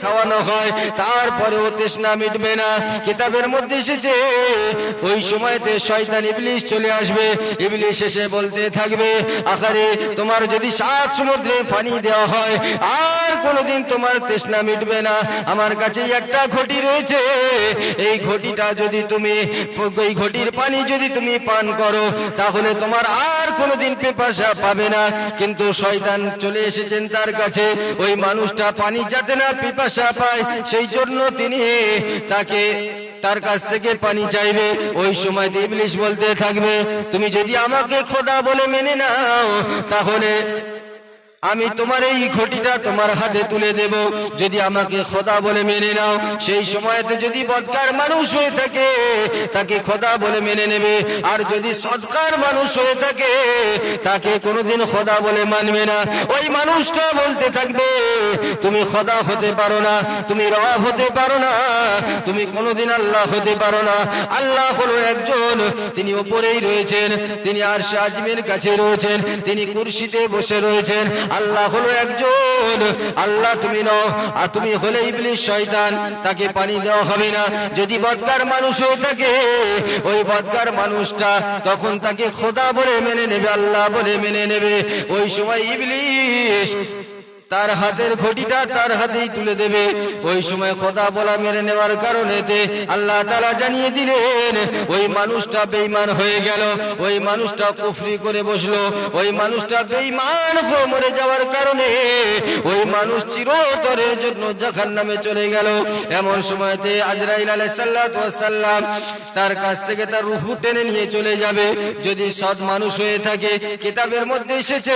খাওয়ানো হয় তারপরেও তৃষ্ণা মিটবে না। কিতাবের মধ্যে এসেছে ওই সময়তে শয়তান ইবলিস চলে আসবে। ইবলিস এসে বলতে থাকবে, আখারে তোমার যদি 7 সমুদ্রের পানি দেওয়া হয় আর কোনোদিন তোমার তৃষ্ণা মিটবে না। আমার কাছে একটা ঘটি রয়েছে, এই ঘটিটা যদি তুমি, এই ঘটির পানি যদি তুমি পান করো তাহলে তোমার আর কোনোদিন পিপাসা পাবে না। কিন্তু শয়তান চলে এসেছেন তার কাছে, ওই মানুষটা পানি যাতে না পিপাসা পায় সেই জন্য তিনি তার কাছ থেকে পানি চাইবে। ওই সময় ইবলিস বলতে থাকবে, তুমি যদি আমাকে খোদা বলে মেনে নাও তাহলে আমি তোমার এই ঘটিটা তোমার হাতে তুলে দেব। যদি আমাকে খোদা বলে মেনে নাও, সেই সময়তে যদি বদকার মানুষ হয়ে থাকে তাকে খোদা বলে মেনে নেবে, আর যদি সৎকার মানুষ হয়ে থাকে তাকে কোনোদিন খোদা বলে মানবে না। ওই মানুষটা বলতে থাকবে, তুমি খোদা হতে পারো না, তুমি রব হতে পারো না, তুমি কোনোদিন আল্লাহ হতে পারো না। আল্লাহ হলো একজন, তিনি উপরেই রয়েছেন, তিনি আরশে আজিমের কাছে রয়েছেন, তিনি কুরসিতে বসে রয়েছেন। আল্লাহ হলো একজন, আল্লাহ তুমি নও, আর তুমি হলে ইবলিস শয়তান, তাকে পানি দেওয়া হবে না। যদি বদকার মানুষ হয়ে থাকে ওই বদকার মানুষটা তখন তাকে খোদা বলে মেনে নেবে, আল্লাহ বলে মেনে নেবে। ওই সময় ইবলিস তার হাতের ঘটিটা তার হাতেই তুলে দেবে। ওই সময় খোদা বলা মেনে নেওয়ার কারণেতে আল্লাহ তাআলা জানিয়ে দিলেন ওই মানুষটা বেঈমান হয়ে গেল, ওই মানুষটা কুফরি করে বসলো, ওই মানুষটা বেঈমান হয়ে মরে যাওয়ার কারণে ওই মানুষ চিরতরের জন্য জাহান্নামে চলে গেল। এমন সময়তে আজরাইল আলাইহিস সালাতু ওয়াস সালাম তার কাছ থেকে তার রূহ টেনে নিয়ে চলে যাবে। যদি সৎ মানুষ হয়ে থাকে, কিতাবের মধ্যে এসেছে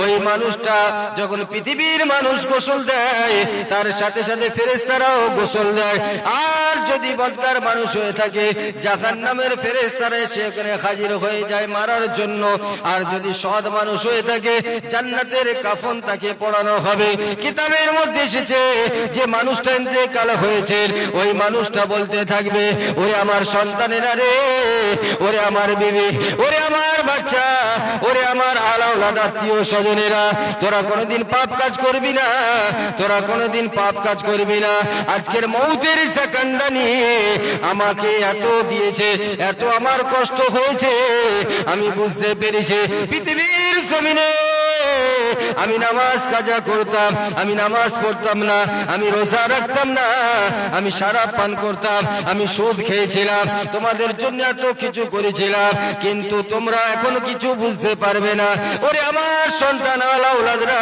ওই মানুষটা যখন পৃথিবীর মানুষ গোসল দেয় তার সাথে সাথে ফেরেশতারাও গোসল দেয়। আর যদি বদকার মানুষ হয়ে থাকে জাহান্নামের ফেরেশতারা সেখানে হাজির হয়ে যায় মারার জন্য। আর যদি সৎ মানুষ হয়ে থাকে জান্নাতের কাফন তাকে পরানো হবে। কিতাবের মধ্যে এসেছে যে মানুষটা ইন্তেকাল হয়েছে ওই মানুষটা বলতে থাকবে, ওরে আমার সন্তানেরা রে, ওরে আমার বিবি, ওরে আমার বাচ্চা, ওরে আমার আলাওলাদ আত্মীয় স্বজনেরা, তোরা কোনোদিন পাপ কাজ করবি না, তোরা কোনোদিন পাপ কাজ করবি না। আজকের মৌতের সেকেন্ডটা নিয়ে আমাকে এত দিয়েছে, এত আমার কষ্ট হয়েছে, আমি বুঝতে পেরেছি পৃথিবীর জমিনে আমি নামাজ কাজা করতাম, আমি নামাজ পড়তাম না, আমি রোজা রাখতাম না, আমি শরাব পান করতাম, আমি সুদ খেয়েছিলাম, তোমাদের জন্য এত কিছু করেছিলাম, কিন্তু তোমরা এখনো কিছু বুঝতে পারবে না। ওরে আমার সন্তান আলাউলাদরা,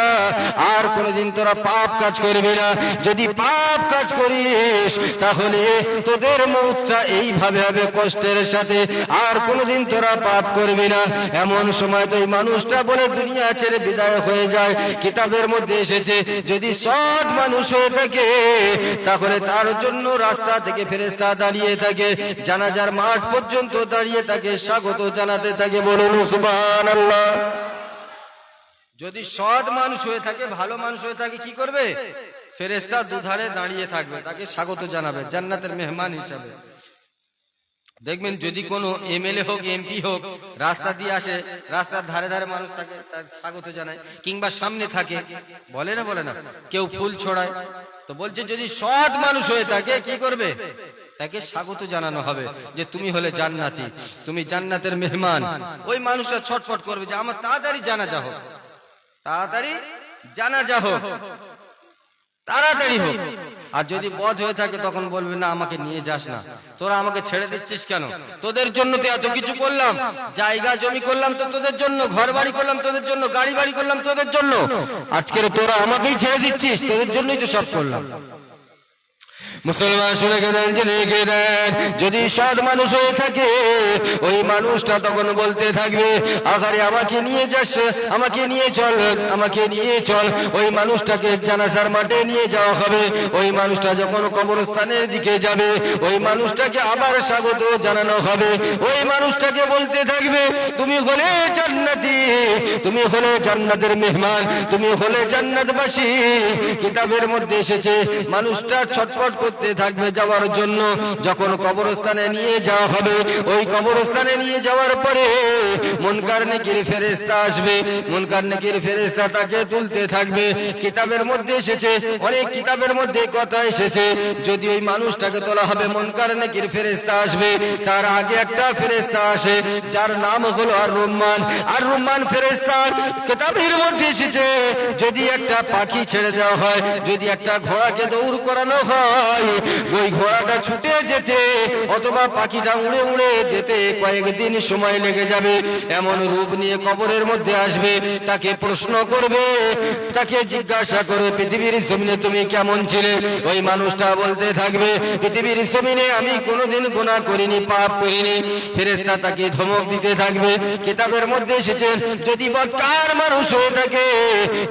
আর কোনোদিন তোরা পাপ কাজ করবি না। যদি পাপ কাজ করিস তাহলে তোদের মৌতটা এইভাবে হবে কষ্টের সাথে, আর কোনোদিন তোরা পাপ করবি না। এমন সময় তো এই মানুষটা বলে দুনিয়া ছেড়ে বিদায় হয়ে যায়। কিতাবের মধ্যে এসেছে যদি সৎ মানুষ হয়ে থাকে তাহলে তার জন্য রাস্তা থেকে ফেরেশতা দাঁড়িয়ে থাকে, জানাজার মাঠ পর্যন্ত দাঁড়িয়ে থাকে, স্বাগত জানাতে থাকে। বলুন সুবহানাল্লাহ। যদি সৎ মানুষ হয়ে থাকে, ভালো মানুষ হয়ে থাকে, কি করবে? ফেরেশতা দুধারে দাঁড়িয়ে থাকবে, তাকে স্বাগত জানাবে জান্নাতের মেহমান হিসাবে। দেখবেন যদি কোনো এমএলএ হোক, এমপি হোক, রাস্তা দিয়ে আসে, রাস্তার ধারে ধারে মানুষ থাকে, তার স্বাগত জানায়, কিংবা সামনে থাকে, বলে না কেউ ফুল ছড়ায়। তো বলছে যদি সৎ মানুষ হয়ে থাকে কি করবে? তাকে স্বাগত জানানো হবে যে তুমি হলে জান্নাতি, তুমি জান্নাতের মেহমান। ওই মানুষটা ছটফট করবে যে আমার তাড়াতাড়ি জানাজা হোক, তাড়াতাড়ি জানাজা হোক, তাড়াতাড়ি হোক। আর যদি বদ হয়ে থাকে তখন বলবে না আমাকে নিয়ে যাস না, তোরা আমাকে ছেড়ে দিচ্ছিস কেন? তোদের জন্য তো এত কিছু করলাম, জায়গা জমি করলাম তো তোদের জন্য, ঘর বাড়ি করলাম তোদের জন্য, গাড়ি বাড়ি করলাম তোদের জন্য, আজকের তোরা আমাকেই ছেড়ে দিচ্ছিস, তোদের জন্যই তো সব করলাম। মুসলমান শুনে গেলেন, জেনে গেলেন, যদি সৎ মানুষ হয়ে থাকে ওই মানুষটা তখন বলতে থাকবে আখারে আমাকে নিয়ে যাস, আমাকে নিয়ে চল, আমাকে নিয়ে চল। ওই মানুষটাকে জানাজার মাঠে নিয়ে যাওয়া হবে। ওই মানুষটা যখন কবরস্থানের দিকে যাবে ওই মানুষটাকে আবার স্বাগত জানানো হবে। ওই মানুষটাকে বলতে থাকবে তুমি হলে জান্নাতি, তুমি হলে জান্নাতের মেহমান, তুমি হলে জান্নাতবাসী। কিতাবের মধ্যে এসেছে মানুষটা ছটফট করতে থাকবে যাওয়ার জন্য। যখন কবরস্থানে নিয়ে যাওয়া হবে, ওই কবরস্থানে নিয়ে যাওয়ার পরে মুনকার নেকির ফেরেশতা আসবে। মুনকার নেকির ফেরেশতা তাকে তুলতে থাকবে। কিতাবের মধ্যে এসেছে, অনেক কিতাবের মধ্যে কথা এসেছে, যদি ওই মানুষটাকে তোলা হবে, মুনকার নেকির ফেরেশতা আসবে, তার আগে একটা ফেরেশতা আসে যার নাম হলো আর রুম্মান। আর রুম্মান ফেরেশতার কিতাবের মধ্যে এসেছে, যদি একটা পাখি ছেড়ে দেওয়া হয়, যদি একটা ঘোড়াকে দৌড় করানো হয়, ওই ঘোড়াটা ছুটে যেতে অথবা পাখিটা উড়ে উড়ে যেতে কয়েকদিন সময় লেগে যাবে। এমন রূপ নিয়ে কবরের মধ্যে আসবে, তাকে প্রশ্ন করবে, তাকে জিজ্ঞাসা করে পৃথিবীর জমিনে তুমি কেমন ছিলে? ওই মানুষটা বলতে থাকবে, পৃথিবীর জমিনে আমি কোনোদিন গুনাহ করিনি, পাপ করিনি। ফেরেশতা তাকে ধমক দিতে থাকবে। কিতাবের মধ্যে এসেছে, যদি বদকার মানুষ হয়ে থাকে,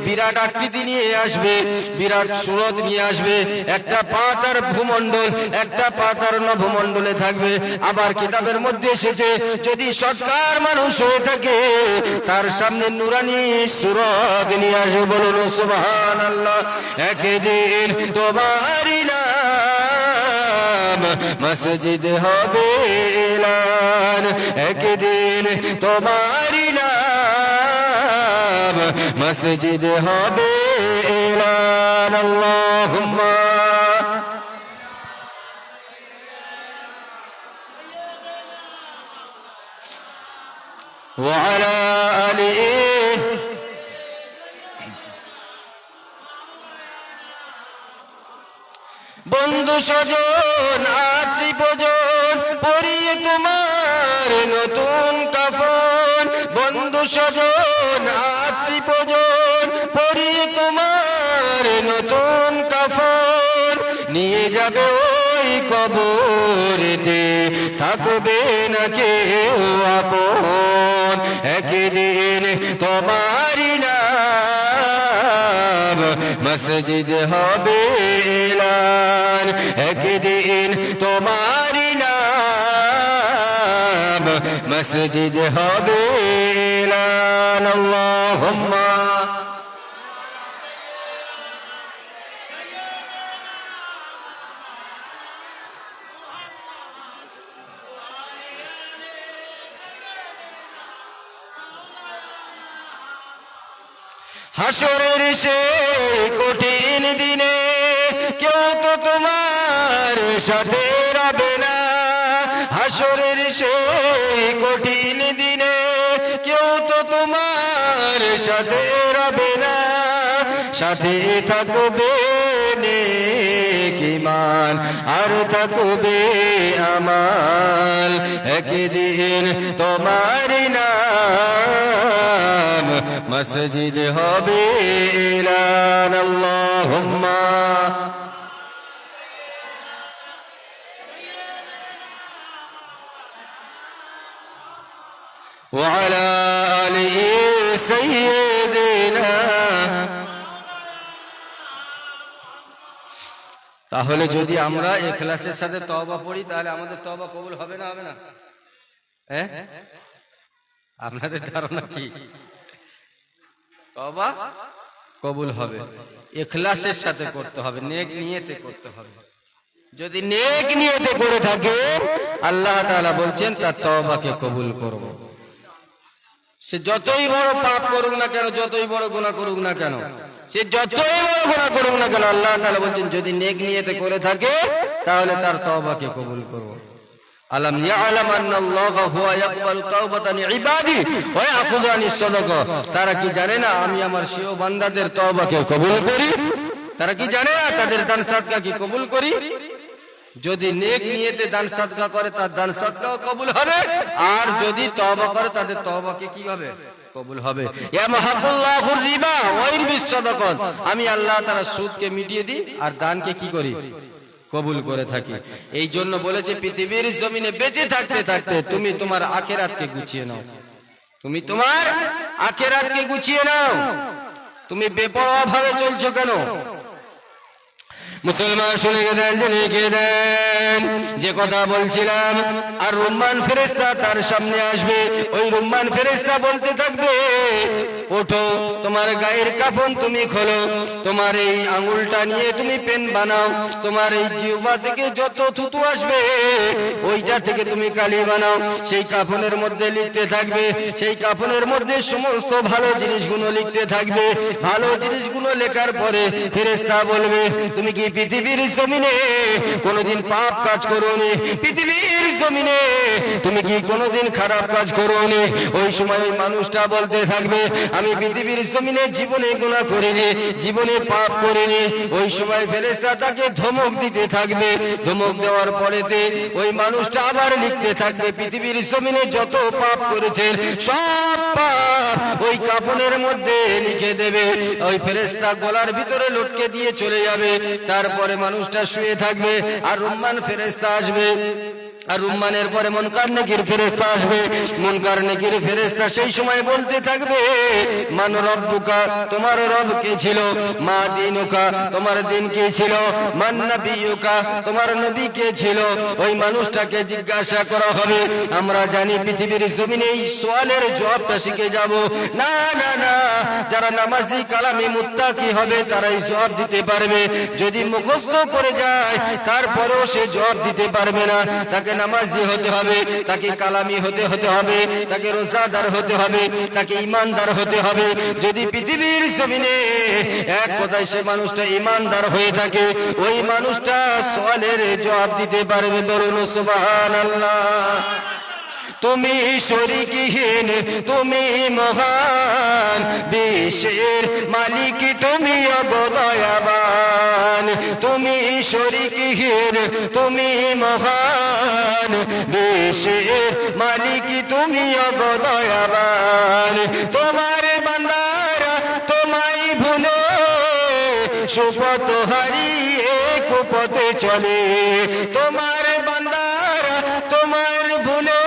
বিরাট আকৃতি নিয়ে আসবে, বিরাট সুরত নিয়ে আসবে, একটা পা তার ভূমণ্ডল, একটা পা তার নভমণ্ডলে থাকবে। আবার কিতাবের মধ্যে এসেছে, যদি সৎকার মানুষ হয়ে থাকে, তার সামনে নুরানি সুরত নিয়ে আসবে। বলুন সুবহানাল্লাহ। একদিন তোমারই নাম মসজিদ হবে এলান, একদিন তোমারই নাম মসজিদ হবে এলান। আল্লাহুম্মা ওয়া আলা আলিহি। বন্ধু স্বজন আত্মীয়জন পরিয়ে তোমার নতুন কাফন, বন্ধু স্বজন আত্মীয়জন পরিয়ে তোমার নতুন কাফন, নিয়ে যাবে ওই কবরেতে, থাকবে না কেউ আপন। একদিন তোমারই নাম মসজিদ হবে এলান, একদিন তোমারই নাম মসজিদ হবে এলান। আল্লাহুম্মা হাসরের সেই কঠিন দিনে কেউ তো তোমার সাথে রবে না, হাসরের সেই কঠিন দিনে কেউ তো তোমার সাথে রবে না, সাথে থাকবে নেক ঈমান আর থাকবে আমাল। একদিন তোমারই নাম মসজিদ হবে এলান। আল্লাহুম্মা ওয়া আলা আলিহি সাইয়্যিদিনা। তাহলে যদি আমরা ইখলাসের সাথে তওবা পড়ি, তাহলে আমাদের তওবা কবুল হবে না, হবে না? আপনাদের ধারণা কি? তওবা কবুল হবে, ইখলাসের সাথে করতে হবে, নেক নিয়তে করতে হবে। যদি নেক নিয়তে করে থাকে, আল্লাহ তাআলা বলছেন তার তওবাকে কবুল করব। সে যতই বড় পাপ করুক না কেন, যতই বড় গুনাহ করুক না কেন, সে যতই বড় গুনাহ করুক না কেন, আল্লাহ তাআলা বলছেন যদি নেক নিয়তে করে থাকে, তাহলে তার তওবাকে কবুল করব। আলাম ইয়ালাম আন্নাল্লাহা হুয়া ইয়াকবালু তাওবাতান ইবাদি ওয়া ইয়াখুযু আনিস সাদাকা। তারা কি জানে না আমি আমার স্বীয় বান্দাদের তওবাকে কবুল করি? তারা কি জানে না তাদের দান সাদকা কি কবুল করি? যদি নেক নিয়তে দান সাদকা করে, তার দান সাদকাও কবুল হবে, আর যদি তওবা করে, তাদের তওবাকে কি হবে? কবুল হবে। ইয়া মাহাকুল্লাহুর রিবা ওয়া ইরবিস সাদাকাত। আমি আল্লাহ তাআলা সুদকে মিটিয়ে দিই আর দানকে কি করি? কবুল করে থাকি। এই জন্য বলেছে পৃথিবীর জমিনে বেঁচে থাকতে থাকতে তুমি তোমার আখিরাতকে গুছিয়ে নাও, তুমি তোমার আখিরাতকে গুছিয়ে নাও। তুমি বেপরোয়া ভাবে চলছো কেন? মুসলমান শুনে গেলেন, জেনে গেলেন যে কথা বলছিলাম। আর রুম্মান ফেরেশতা তার সামনে আসবে, ওই রুম্মান ফেরেশতা বলতে থাকবে, ওঠো, তোমার গায়ের কাফন তুমি খোলো, তোমার এই আঙুলটা নিয়ে তুমি পেন বানাও, তোমার এই জিহ্বা থেকে যত থুতু আসবে ওইটা থেকে তুমি কালি বানাও, সেই কাফনের মধ্যে লিখতে থাকবে, সেই কাফনের মধ্যে সমস্ত ভালো জিনিসগুলো লিখতে থাকবে। ভালো জিনিসগুলো লেখার পরে ফেরেশতা বলবে তুমি কি পৃথিবীর জমিনে কোনোদিন পাপ কাজ করোনি? পৃথিবীর জমিনে তুমি কি কোনোদিন খারাপ কাজ করোনি? ওই সময় ওই মানুষটা বলতে থাকবে আমি পৃথিবীর জমিনে জীবনে গুনাহ করিনি, জীবনে পাপ করিনি। ওই সময় ফেরেশতা তাকে ধমক দিতে থাকবে, ধমক দেওয়ার পরেতে ওই মানুষটা আবার লিখতে থাকবে পৃথিবীর জমিনে যত পাপ করেছেন সব পাপ ওই কাফনের মধ্যে লিখে দেবে। ওই ফেরেশতা গলার ভিতরে লটকে দিয়ে চলে যাবে। তারপরে মানুষটা শুয়ে থাকবে আর রুম্মান ফেরেশতা আসবে, আর রুম্মানের পরে মুনকার নেকির ফেরেশতা আসবে। মুনকার নেকির ফেরেশতা সেই সময় বলতে থাকবে মান রব্বুকা, তোমার রব কে ছিল? মা দিনুকা, তোমার দিন কে ছিল? মান নবিয়ুকা, তোমার নবী কে ছিল? ওই মানুষটাকে জিজ্ঞাসা করা হবে। আমরা জানি পৃথিবীর জমিনে এই সওয়ালের জবাবটা শিখে যাব। না না না, যারা নামাজি কালামি মুত্তাকি হবে তারাই জবাব দিতে পারবে। যদি মুখস্থ করে যায় তারপরেও সে জবাব দিতে পারবে না। তাকে নামাজি হতে হবে, তাকে কালামি হতে হবে, তাকে রোজাদার হতে হবে, তাকে ইমানদার হতে হবে। যদি পৃথিবীর জমিনে এক কথায় সে মানুষটা ইমানদার হয়ে থাকে ওই মানুষটা সওয়ালের জবাব দিতে পারবে। বলুন সুবহানাল্লাহ। তুমি শরীকহীন, তুমি মহান, বিশ্বের মালিক তুমি অগদয়াবান। তুমি শরীকহীন, তুমি মহান, বিশ্বের মালিক তুমি অগদয়াবান। তোমার বান্দারা তোমায় ভুলে সুপথ হারিয়ে কুপথে চলে। তোমার বান্দারা তোমার ভুলে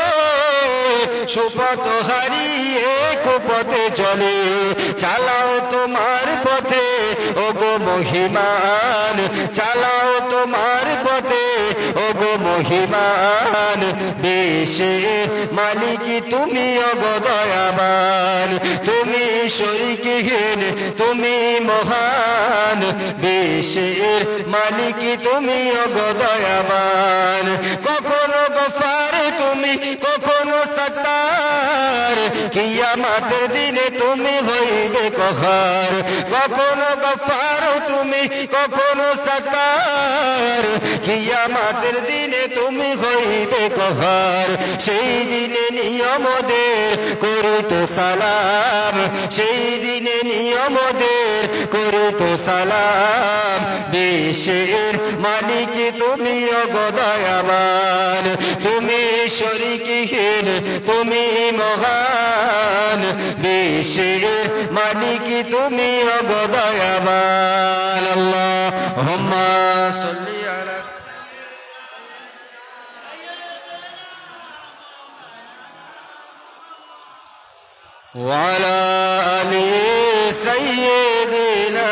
সুপথ হারিয়ে কুপথে চলে। চালাও তোমার পথে ওগো মহিমান, চালাও তোমার পথে ওগো মহিমান। বিশ্বের মালিক তুমি অগদয়াবান। তুমি শরীকহীন, তুমি মহান, বিশ্বের মালিক তুমি অগদয়াবান। কখনো গফার তুমি, কখনো সত্তার, কিয়ামতের দিনে তুমি হইবে কহার। কখনো গফার তুমি, কখনো সত্তার, কিয়ামতের দিনে তুমি হইবে কহার। সেই দিনে নিয়মদের করিত সালাম, সেই দিনে নিয়মদের করিত সালাম। বিশ্বের মালিক তুমি অগদয়াবান। তুমি শরীকহীন, তুমি মহান, বিশ্বের মালিক তুমি অগদয়াবান। আল্লাহুম্মা সাল্লি আলা ওয়া আলা আলি সাইয়্যিদিনা।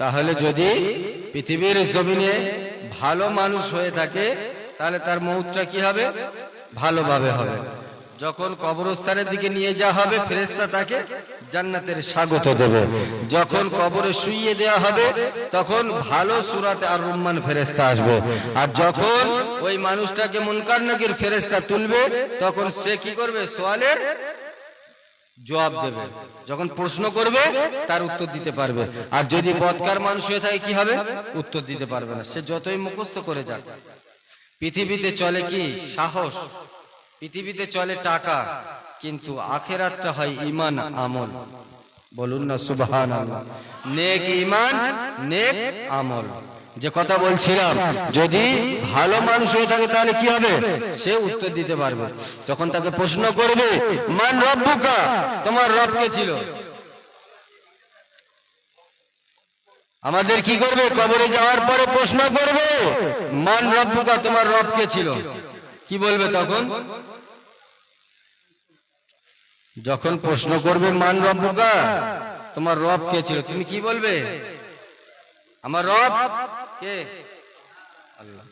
তাহলে যদি পৃথিবীর জমিনে ভালো মানুষ হয়ে থাকে তাহলে তার মউতটা কি হবে? ভালোভাবে হবে। যখন কবরস্থানের দিকে নিয়ে যাওয়া হবে ফেরেশতা তাকে জান্নাতের স্বাগত দেবে। যখন কবরে শুইয়ে দেওয়া হবে তখন ভালো সূরাতে আর রুম্মান ফেরেশতা আসবে। আর যখন ওই মানুষটাকে মুনকার নাকির ফেরেশতা তুলবে তখন সে কি করবে? সওয়ালের জবাব দেবে। যখন প্রশ্ন করবে তার উত্তর দিতে পারবে। আর যদি বদকার মানুষ হয়ে থাকে কি হবে? উত্তর দিতে পারবে না, সে যতই মুখস্থ করে যাক। পৃথিবীতে চলে কি? সাহস। পৃথিবীতে চলে টাকা, কিন্তু আখিরাতটা হয় ঈমান আমল। বলুন না সুবহানাল্লাহ। নেক ঈমান, নেক আমল। যে কথা বলছিলাম, যদি ভালো মানুষ হয়ে থাকে তাহলে কি হবে? সে উত্তর দিতে পারবে। তখন তাকে প্রশ্ন করবে মান রব্বুকা, তোমার রব কে ছিল? আমাদের কি করবে? কবরে যাওয়ার পরে প্রশ্ন করবে মান রব্বুকা, তোমার রব কে ছিল? কি বলবে তখন? যখন প্রশ্ন করবে মান রব্বুকা, তোমার রব কে ছিল, তুমি কি বলবে? আমার রব কে? আল্লাহ।